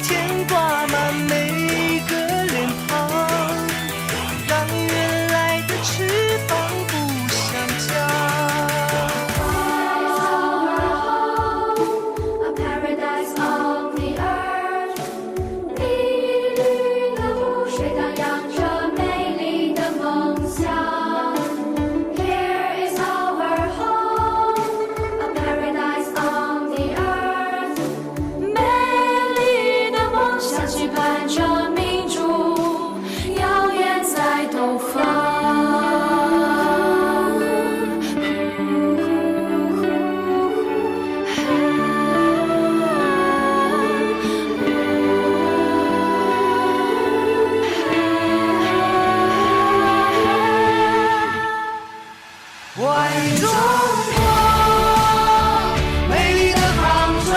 天挂满每个脸庞，让原来的翅膀不想降。A paradise on the earth， 碧绿的湖水荡漾着美丽的梦想。Here is our home，A paradise on the earth， 美丽的梦想期盼着明珠，耀眼在东方。我爱你中国，美丽的杭州，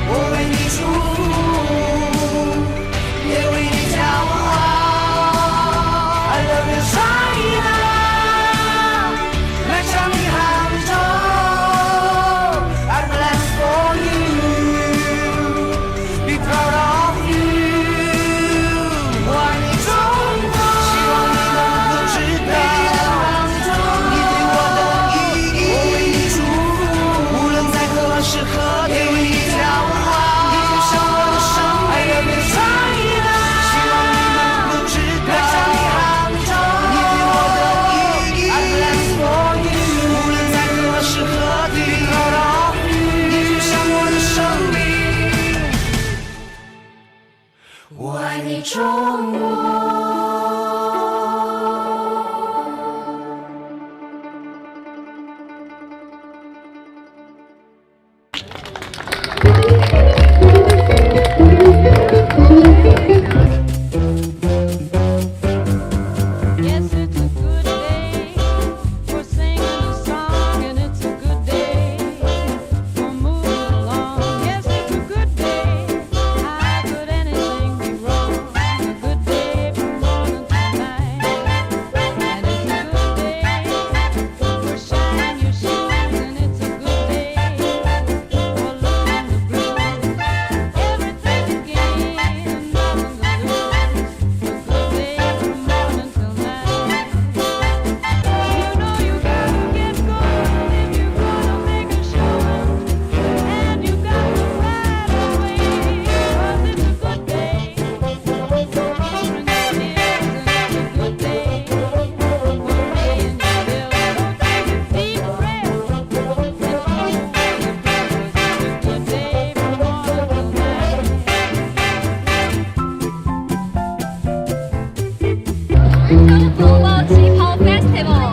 我为你祝福，也为你骄傲。I love you China， 来唱你杭州 I bless for you， be proud of you。我爱你中国，希望你能够知道。适合给你骄傲，你就像我的生命。I love you China， 希望你能够知道，你对我的意义。I bless for you， 无论在何时何地，你就像我的生命。我爱你中国。Yes, it's a good day for singing a song, and it's a good day for moving along. Yes, it's a good day. How could anything be wrong? A good day from morning to night, and it's a good day for shining your shoes, and it's a good day for losing the blues. Everything's a game, and nothing to lose. A good day from morning till night. You know you gotta get going if you're gonna make a show, and you got to ride away, 'cause it's a good day for ringing your ears, and it's a good day for paying your bills. So take a deep breath and throw away your blues. It's a good day from morning till night. Hangzhou Global Qipao Festival